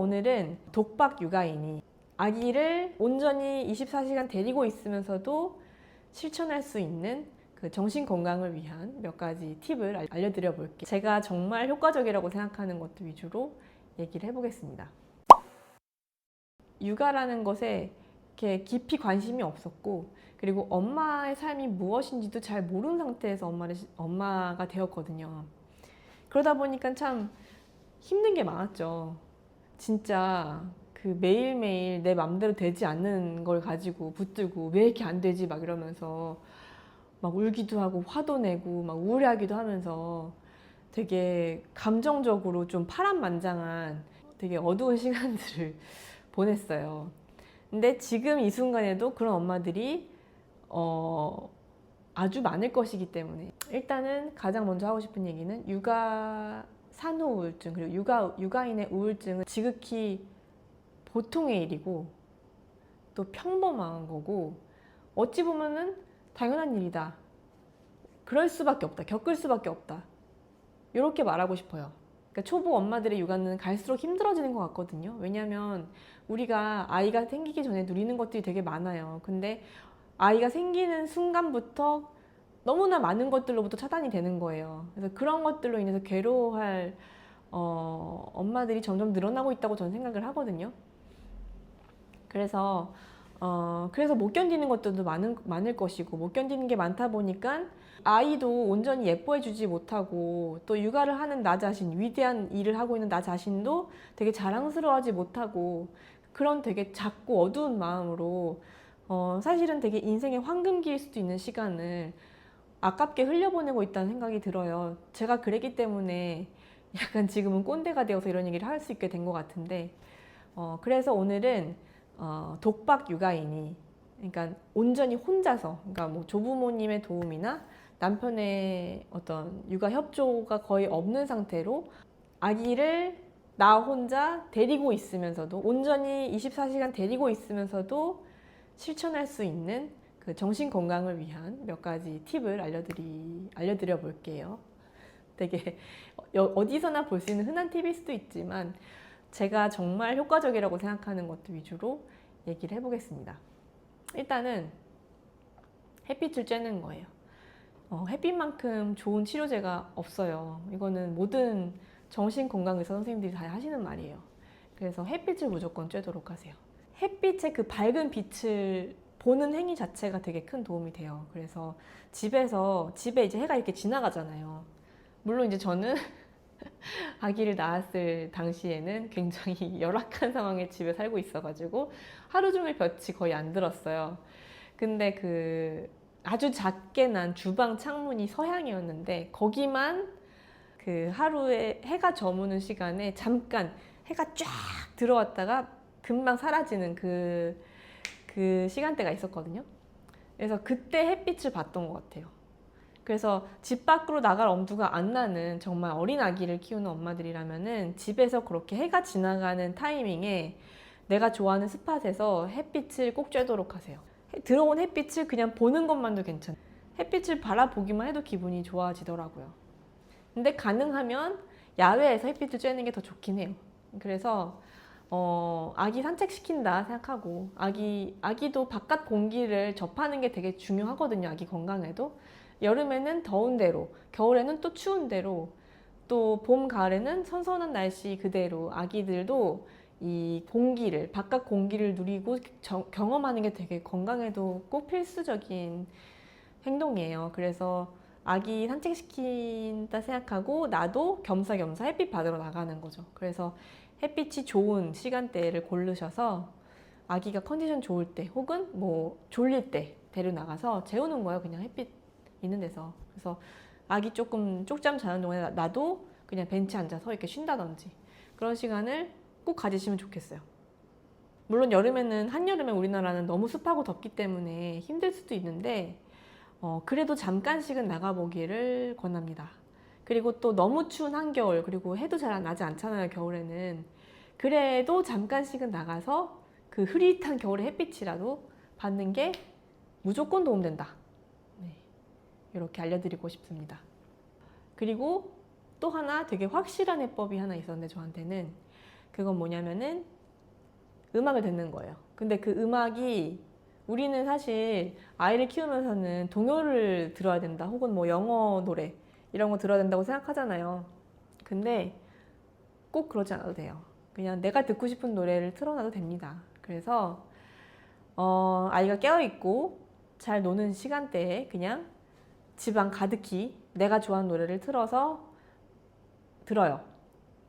오늘은 독박 육아이니 아기를 온전히 24시간 데리고 있으면서도 실천할 수 있는 그 정신 건강을 위한 몇 가지 팁을 알려드려 볼게요. 제가 정말 효과적이라고 생각하는 것들 위주로 얘기를 해보겠습니다. 육아라는 것에 이렇게 깊이 관심이 없었고, 그리고 엄마의 삶이 무엇인지도 잘 모르는 상태에서 엄마가 되었거든요. 그러다 보니까 참 힘든 게 많았죠. 진짜 그 매일매일 내 맘대로 되지 않는 걸 가지고 붙들고 왜 이렇게 안 되지 막 이러면서 막 울기도 하고 화도 내고 막 우울해하기도 하면서 되게 감정적으로 좀 파란만장한 되게 어두운 시간들을 보냈어요. 근데 지금 이 순간에도 그런 엄마들이 아주 많을 것이기 때문에 일단은 가장 먼저 하고 싶은 얘기는 육아 산후 우울증, 그리고 육아인의 우울증은 지극히 보통의 일이고 또 평범한 거고 어찌 보면은 당연한 일이다. 그럴 수밖에 없다. 겪을 수밖에 없다. 이렇게 말하고 싶어요. 그러니까 초보 엄마들의 육아는 갈수록 힘들어지는 것 같거든요. 왜냐하면 우리가 아이가 생기기 전에 누리는 것들이 되게 많아요. 근데 아이가 생기는 순간부터 너무나 많은 것들로부터 차단이 되는 거예요. 그래서 그런 것들로 인해서 괴로워할 엄마들이 점점 늘어나고 있다고 저는 생각을 하거든요. 그래서 못 견디는 것들도 많을 것이고, 못 견디는 게 많다 보니까 아이도 온전히 예뻐해주지 못하고, 또 육아를 하는 나 자신, 위대한 일을 하고 있는 나 자신도 되게 자랑스러워하지 못하고, 그런 되게 작고 어두운 마음으로 사실은 되게 인생의 황금기일 수도 있는 시간을 아깝게 흘려보내고 있다는 생각이 들어요. 제가 그랬기 때문에 약간 지금은 꼰대가 되어서 이런 얘기를 할 수 있게 된 것 같은데, 그래서 오늘은 독박 육아이니, 그러니까 온전히 혼자서, 그러니까 뭐 조부모님의 도움이나 남편의 어떤 육아 협조가 거의 없는 상태로 아기를 나 혼자 데리고 있으면서도, 온전히 24시간 데리고 있으면서도 실천할 수 있는 그 정신 건강을 위한 몇 가지 팁을 알려드려 볼게요. 되게 어디서나 볼 수 있는 흔한 팁일 수도 있지만 제가 정말 효과적이라고 생각하는 것들 위주로 얘기를 해보겠습니다. 일단은 햇빛을 쬐는 거예요. 햇빛만큼 좋은 치료제가 없어요. 이거는 모든 정신건강의사 선생님들이 다 하시는 말이에요. 그래서 햇빛을 무조건 쬐도록 하세요. 햇빛의 그 밝은 빛을 보는 행위 자체가 되게 큰 도움이 돼요. 그래서 집에 이제 해가 이렇게 지나가잖아요. 물론 이제 저는 아기를 낳았을 당시에는 굉장히 열악한 상황에 집에 살고 있어가지고 하루 종일 볕이 거의 안 들었어요. 근데 그 아주 작게 난 주방 창문이 서향이었는데 거기만 그 하루에 해가 저무는 시간에 잠깐 해가 쫙 들어왔다가 금방 사라지는 그 시간대가 있었거든요. 그래서 그때 햇빛을 봤던 것 같아요. 그래서 집 밖으로 나갈 엄두가 안 나는 정말 어린 아기를 키우는 엄마들이라면은 집에서 그렇게 해가 지나가는 타이밍에 내가 좋아하는 스팟에서 햇빛을 꼭 쬐도록 하세요. 들어온 햇빛을 그냥 보는 것만도 괜찮아요. 햇빛을 바라보기만 해도 기분이 좋아지더라고요. 근데 가능하면 야외에서 햇빛을 쬐는 게 더 좋긴 해요. 그래서 아기 산책시킨다 생각하고, 아기도 바깥 공기를 접하는 게 되게 중요하거든요. 아기 건강에도. 여름에는 더운 대로, 겨울에는 또 추운 대로, 또 봄, 가을에는 선선한 날씨 그대로 아기들도 이 공기를, 바깥 공기를 누리고 경험하는 게 되게 건강에도 꼭 필수적인 행동이에요. 그래서 아기 산책시킨다 생각하고 나도 겸사겸사 햇빛 받으러 나가는 거죠. 그래서 햇빛이 좋은 시간대를 고르셔서 아기가 컨디션 좋을 때 혹은 뭐 졸릴 때 데리고 나가서 재우는 거예요. 그냥 햇빛 있는 데서. 그래서 아기 조금 쪽잠 자는 동안에 나도 그냥 벤치에 앉아서 이렇게 쉰다든지 그런 시간을 꼭 가지시면 좋겠어요. 물론 한여름에 우리나라는 너무 습하고 덥기 때문에 힘들 수도 있는데 그래도 잠깐씩은 나가보기를 권합니다. 그리고 또 너무 추운 한겨울, 그리고 해도 잘 나지 않잖아요, 겨울에는. 그래도 잠깐씩은 나가서 그 흐릿한 겨울의 햇빛이라도 받는 게 무조건 도움된다. 네, 이렇게 알려드리고 싶습니다. 그리고 또 하나 되게 확실한 해법이 하나 있었는데 저한테는 그건 뭐냐면은 음악을 듣는 거예요. 근데 그 음악이 우리는 사실 아이를 키우면서는 동요를 들어야 된다, 혹은 뭐 영어 노래 이런 거 들어야 된다고 생각하잖아요. 근데 꼭 그러지 않아도 돼요. 그냥 내가 듣고 싶은 노래를 틀어놔도 됩니다. 그래서 아이가 깨어있고 잘 노는 시간대에 그냥 집안 가득히 내가 좋아하는 노래를 틀어서 들어요.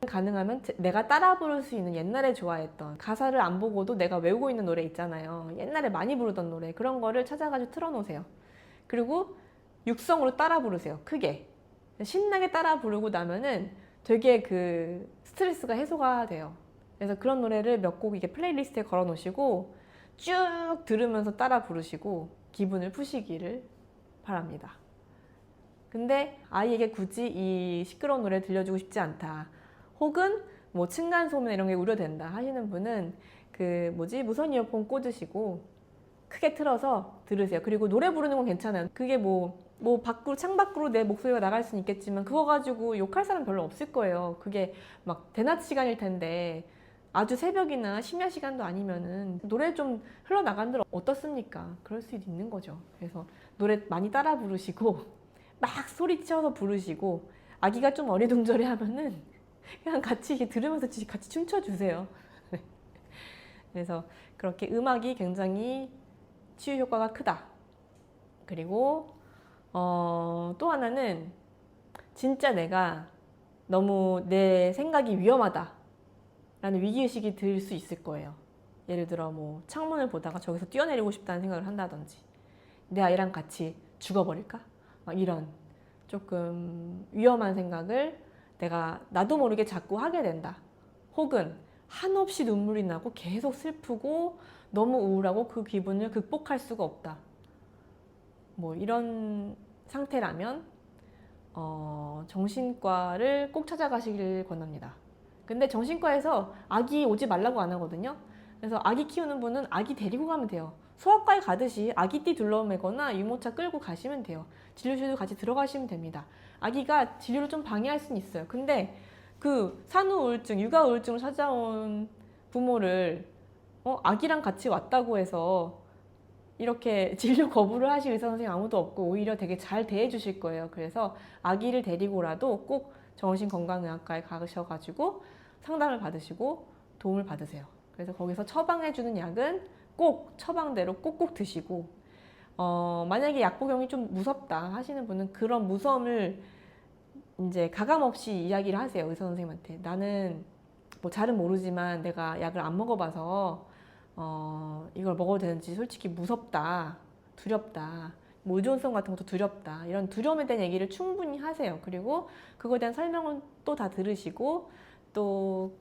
가능하면 내가 따라 부를 수 있는 옛날에 좋아했던 가사를 안 보고도 내가 외우고 있는 노래 있잖아요. 옛날에 많이 부르던 노래, 그런 거를 찾아가지고 틀어놓으세요. 그리고 육성으로 따라 부르세요. 크게 신나게 따라 부르고 나면은 되게 그 스트레스가 해소가 돼요. 그래서 그런 노래를 몇 곡 이게 플레이리스트에 걸어 놓으시고 쭉 들으면서 따라 부르시고 기분을 푸시기를 바랍니다. 근데 아이에게 굳이 이 시끄러운 노래 들려주고 싶지 않다, 혹은 뭐 층간소음 이런 게 우려된다 하시는 분은 그 무선 이어폰 꽂으시고 크게 틀어서 들으세요. 그리고 노래 부르는 건 괜찮아요. 그게 밖으로, 창밖으로 내 목소리가 나갈 수는 있겠지만 그거 가지고 욕할 사람 별로 없을 거예요. 그게 막 대낮 시간일 텐데 아주 새벽이나 심야 시간도 아니면은 노래 좀 흘러나간들 어떻습니까? 그럴 수도 있는 거죠. 그래서 노래 많이 따라 부르시고 막 소리쳐서 부르시고, 아기가 좀 어리둥절해 하면은 그냥 같이 들으면서 같이 춤춰주세요. 그래서 그렇게 음악이 굉장히 치유 효과가 크다. 그리고 또 하나는 진짜 내가 너무 내 생각이 위험하다 라는 위기의식이 들 수 있을 거예요. 예를 들어 뭐 창문을 보다가 저기서 뛰어내리고 싶다는 생각을 한다든지, 내 아이랑 같이 죽어버릴까? 막 이런 조금 위험한 생각을 나도 모르게 자꾸 하게 된다. 혹은 한없이 눈물이 나고 계속 슬프고 너무 우울하고 그 기분을 극복할 수가 없다. 뭐 이런 상태라면 정신과를 꼭 찾아가시길 권합니다. 근데 정신과에서 아기 오지 말라고 안 하거든요. 그래서 아기 키우는 분은 아기 데리고 가면 돼요. 소아과에 가듯이 아기띠 둘러매거나 유모차 끌고 가시면 돼요. 진료실도 같이 들어가시면 됩니다. 아기가 진료를 좀 방해할 수는 있어요. 근데 그 산후우울증, 육아우울증을 찾아온 부모를 아기랑 같이 왔다고 해서 이렇게 진료 거부를 하실 의사 선생님 아무도 없고 오히려 되게 잘 대해 주실 거예요. 그래서 아기를 데리고라도 꼭 정신건강의학과에 가셔가지고 상담을 받으시고 도움을 받으세요. 그래서 거기서 처방해 주는 약은 꼭 처방대로 꼭꼭 드시고, 만약에 약 복용이 좀 무섭다 하시는 분은 그런 무서움을 이제 가감없이 이야기를 하세요. 의사 선생님한테. 나는 뭐 잘은 모르지만 내가 약을 안 먹어봐서 이걸 먹어도 되는지 솔직히 무섭다, 두렵다, 뭐 의존성 같은 것도 두렵다, 이런 두려움에 대한 얘기를 충분히 하세요. 그리고 그거에 대한 설명은 또 다 들으시고, 또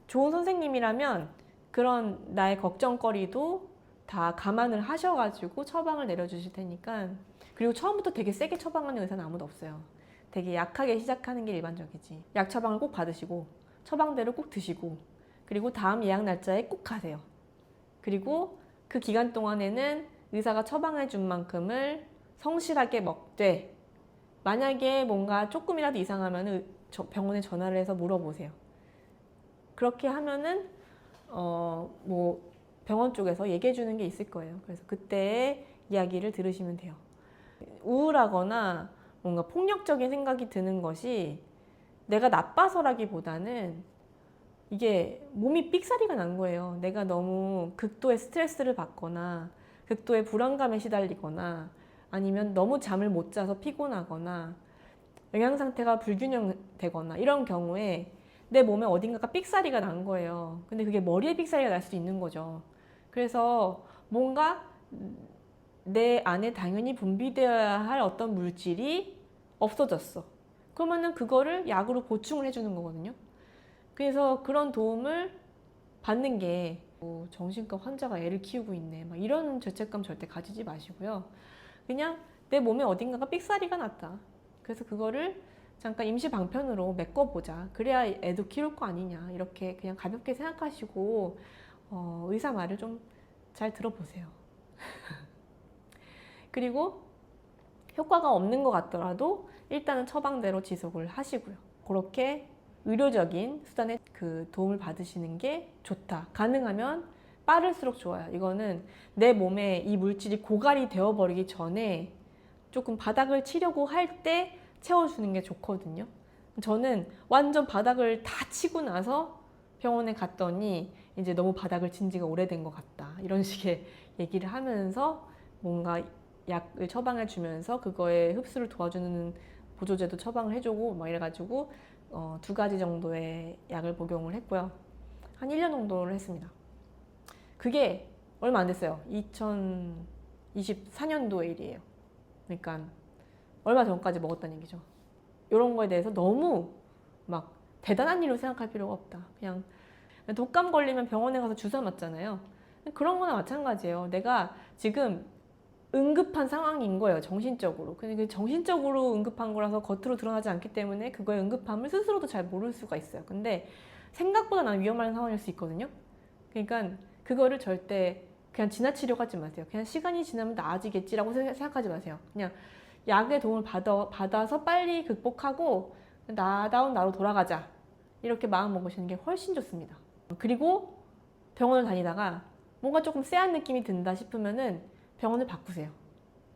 좋은 선생님이라면 그런 나의 걱정거리도 다 감안을 하셔가지고 처방을 내려주실 테니까. 그리고 처음부터 되게 세게 처방하는 의사는 아무도 없어요. 되게 약하게 시작하는 게 일반적이지. 약 처방을 꼭 받으시고 처방대로 꼭 드시고, 그리고 다음 예약 날짜에 꼭 가세요. 그리고 그 기간 동안에는 의사가 처방해 준 만큼을 성실하게 먹되, 만약에 뭔가 조금이라도 이상하면 병원에 전화를 해서 물어보세요. 그렇게 하면은 뭐 병원 쪽에서 얘기해 주는 게 있을 거예요. 그래서 그때 이야기를 들으시면 돼요. 우울하거나 뭔가 폭력적인 생각이 드는 것이 내가 나빠서라기보다는 이게 몸이 삑사리가 난 거예요. 내가 너무 극도의 스트레스를 받거나 극도의 불안감에 시달리거나 아니면 너무 잠을 못 자서 피곤하거나 영양 상태가 불균형되거나 이런 경우에 내 몸에 어딘가가 삑사리가 난 거예요. 근데 그게 머리에 삑사리가 날 수도 있는 거죠. 그래서 뭔가 내 안에 당연히 분비되어야 할 어떤 물질이 없어졌어. 그러면은 그거를 약으로 보충을 해주는 거거든요. 그래서 그런 도움을 받는 게 정신과 환자가 애를 키우고 있네, 막 이런 죄책감 절대 가지지 마시고요. 그냥 내 몸에 어딘가가 삑사리가 났다. 그래서 그거를 잠깐 임시 방편으로 메꿔보자. 그래야 애도 키울 거 아니냐. 이렇게 그냥 가볍게 생각하시고 의사 말을 좀 잘 들어보세요. 그리고 효과가 없는 것 같더라도 일단은 처방대로 지속을 하시고요. 그렇게 의료적인 수단의 그 도움을 받으시는 게 좋다. 가능하면 빠를수록 좋아요. 이거는 내 몸에 이 물질이 고갈이 되어버리기 전에 조금 바닥을 치려고 할 때 채워주는 게 좋거든요. 저는 완전 바닥을 다 치고 나서 병원에 갔더니 이제 너무 바닥을 친 지가 오래된 것 같다. 이런 식의 얘기를 하면서 뭔가 약을 처방해 주면서 그거에 흡수를 도와주는 보조제도 처방을 해주고 막 이래가지고 2가지 정도의 약을 복용을 했고요. 한 1년 정도를 했습니다. 그게 얼마 안 됐어요. 2024년도의 일이에요. 그러니까 얼마 전까지 먹었다는 얘기죠. 이런 거에 대해서 너무 막 대단한 일로 생각할 필요가 없다. 그냥 독감 걸리면 병원에 가서 주사 맞잖아요. 그런 거나 마찬가지예요. 내가 지금 응급한 상황인 거예요. 정신적으로. 근데 그 정신적으로 응급한 거라서 겉으로 드러나지 않기 때문에 그거의 응급함을 스스로도 잘 모를 수가 있어요. 근데 생각보다 난 위험한 상황일 수 있거든요. 그러니까 그거를 절대 그냥 지나치려고 하지 마세요. 그냥 시간이 지나면 나아지겠지라고 생각하지 마세요. 그냥 약의 도움을 받아서 빨리 극복하고 나다운 나로 돌아가자. 이렇게 마음 먹으시는 게 훨씬 좋습니다. 그리고 병원을 다니다가 뭔가 조금 쎄한 느낌이 든다 싶으면은 병원을 바꾸세요.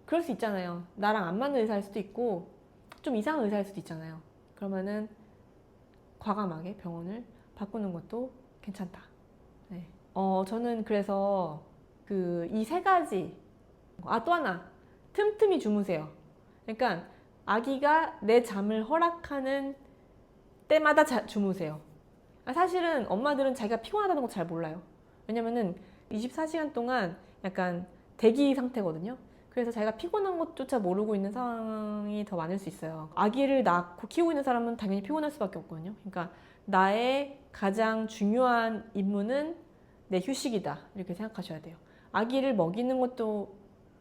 그럴 수 있잖아요. 나랑 안 맞는 의사일 수도 있고 좀 이상한 의사일 수도 있잖아요. 그러면은 과감하게 병원을 바꾸는 것도 괜찮다. 네. 저는 그래서 이 3가지. 또 하나. 틈틈이 주무세요. 그러니까 아기가 내 잠을 허락하는 때마다 주무세요. 사실은 엄마들은 자기가 피곤하다는 거 잘 몰라요. 왜냐면은 24시간 동안 약간 대기 상태거든요. 그래서 자기가 피곤한 것조차 모르고 있는 상황이 더 많을 수 있어요. 아기를 낳고 키우고 있는 사람은 당연히 피곤할 수밖에 없거든요. 그러니까 나의 가장 중요한 임무는 내 휴식이다. 이렇게 생각하셔야 돼요. 아기를 먹이는 것도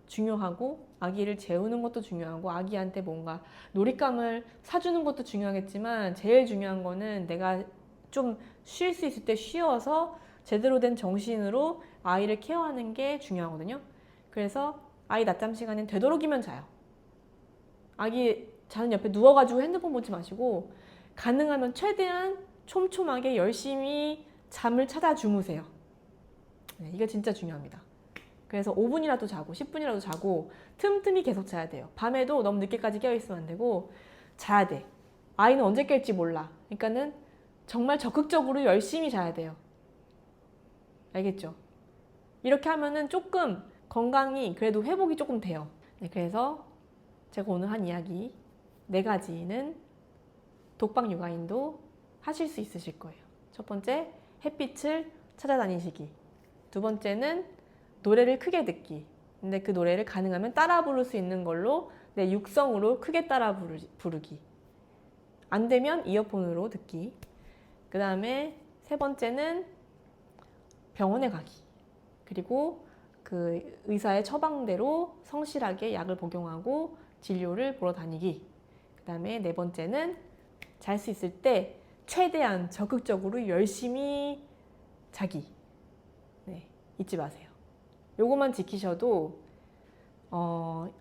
중요하고 아기를 재우는 것도 중요하고 아기한테 뭔가 놀잇감을 사주는 것도 중요하겠지만 제일 중요한 거는 내가 좀 쉴 수 있을 때 쉬어서 제대로 된 정신으로 아이를 케어하는 게 중요하거든요. 그래서 아이 낮잠 시간엔 되도록이면 자요. 아기 자는 옆에 누워가지고 핸드폰 보지 마시고 가능하면 최대한 촘촘하게 열심히 잠을 찾아 주무세요. 네, 이게 진짜 중요합니다. 그래서 5분이라도 자고 10분이라도 자고 틈틈이 계속 자야 돼요. 밤에도 너무 늦게까지 깨어있으면 안 되고 자야 돼. 아이는 언제 깰지 몰라. 그러니까는 정말 적극적으로 열심히 자야 돼요. 알겠죠? 이렇게 하면은 조금 건강이 그래도 회복이 조금 돼요. 네, 그래서 제가 오늘 한 이야기 4가지는 독박 육아인도 하실 수 있으실 거예요. 첫 번째, 햇빛을 찾아다니시기. 2번째는 노래를 크게 듣기. 근데 그 노래를 가능하면 따라 부를 수 있는 걸로 내 육성으로 크게 따라 부르기. 안 되면 이어폰으로 듣기. 그 다음에 3번째는 병원에 가기. 그리고 그 의사의 처방대로 성실하게 약을 복용하고 진료를 보러 다니기. 그 다음에 4번째는 잘 수 있을 때 최대한 적극적으로 열심히 자기. 네, 잊지 마세요. 요것만 지키셔도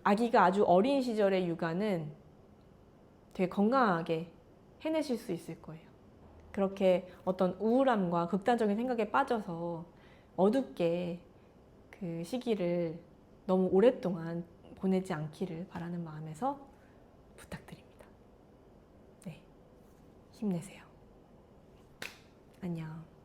아기가 아주 어린 시절의 육아는 되게 건강하게 해내실 수 있을 거예요. 그렇게 어떤 우울함과 극단적인 생각에 빠져서 어둡게 그 시기를 너무 오랫동안 보내지 않기를 바라는 마음에서 부탁드립니다. 네, 힘내세요. 안녕.